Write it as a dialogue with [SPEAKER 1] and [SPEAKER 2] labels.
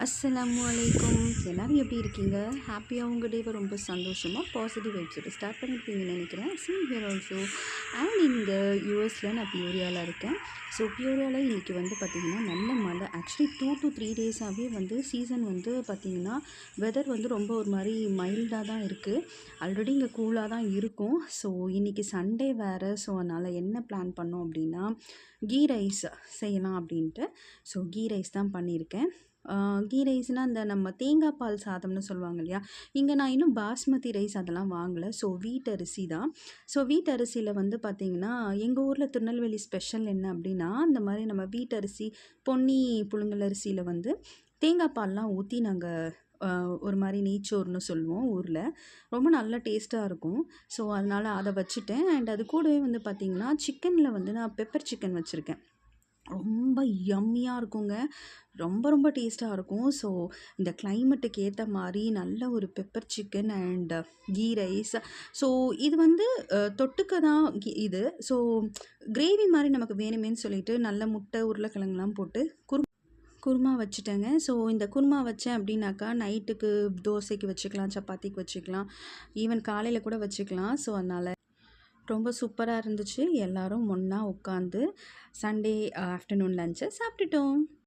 [SPEAKER 1] அஸ்ஸலாமு அலைக்கும். எல்லாரும் எப்படி இருக்கீங்க? ஹாப்பியாக உங்கள் டேவை ரொம்ப சந்தோஷமாக பாசிட்டிவ் வைப்ஸோட ஸ்டார்ட் பண்ணியிருப்பீங்கன்னு நினைக்கிறேன். Same here also. அண்ட் இங்கே யூஎஸில் நான் பியூரியாவில் இருக்கேன். ஸோ பியூரியாவில் இன்றைக்கி வந்து பார்த்திங்கன்னா நல்ல மழை. ஆக்சுவலி 2 to 3 டேஸாகவே வந்து சீசன் வந்து பார்த்திங்கன்னா வெதர் வந்து ரொம்ப ஒரு மாதிரி மைல்டாக தான் இருக்குது. ஆல்ரெடி இங்கே கூலாக தான் இருக்கும். ஸோ இன்றைக்கி சண்டே வேறு. ஸோ அதனால் என்ன பிளான் பண்ணோம் அப்படின்னா கீ ரைஸ் செய்யலாம் அப்படின்ட்டு. ஸோ கீ ரைஸ் தான் பண்ணியிருக்கேன். கீ ரைஸ்னால் அந்த நம்ம தேங்காய் பால் சாதம்னு சொல்லுவாங்க இல்லையா? இங்கே நான் இன்னும் பாஸ்மதி ரைஸ் அதெல்லாம் வாங்கலை. ஸோ வீட்டு அரிசி தான். ஸோ வீட்டு அரிசியில் வந்து பார்த்திங்கன்னா எங்கள் ஊரில் திருநெல்வேலி ஸ்பெஷல் என்ன அப்படின்னா, இந்த மாதிரி நம்ம வீட்டு அரிசி பொன்னி புழுங்கல் அரிசியில் வந்து தேங்காய் பால்லாம் ஊற்றி நாங்கள் ஒரு மாதிரி நெய்ச்சோறுன்னு சொல்லுவோம் ஊரில். ரொம்ப நல்ல டேஸ்ட்டாக இருக்கும். ஸோ அதனால் அதை வச்சுட்டேன். அண்ட் அது கூடவே வந்து பார்த்திங்கன்னா சிக்கனில் வந்து நான் பெப்பர் சிக்கன் வச்சுருக்கேன். ரொம்ப யம்மியாக இருக்குங்க. ரொம்ப ரொம்ப டேஸ்ட்டாக இருக்கும். ஸோ இந்த கிளைமேட்டுக்கு ஏற்ற மாதிரி நல்ல ஒரு pepper chicken and ghee rice. So இது வந்து தொட்டுக்க தான் இது. ஸோ கிரேவி மாதிரி நமக்கு வேணுமேன்னு சொல்லிட்டு நல்ல முட்டை உருளைக்கிழங்குலாம் போட்டு குருமா வச்சுட்டேங்க. ஸோ இந்த குருமா வச்சேன் அப்படின்னாக்கா நைட்டுக்கு தோசைக்கு வச்சுக்கலாம், சப்பாத்திக்கு வச்சுக்கலாம், ஈவன் காலையில் கூட வச்சுக்கலாம். ஸோ அதனால் ரொம்ப சூப்பராக இருந்துச்சு. எல்லோரும் ஒன்றா உட்காந்து சண்டே ஆஃப்டர்நூன் லஞ்சை சாப்பிட்டுட்டோம்.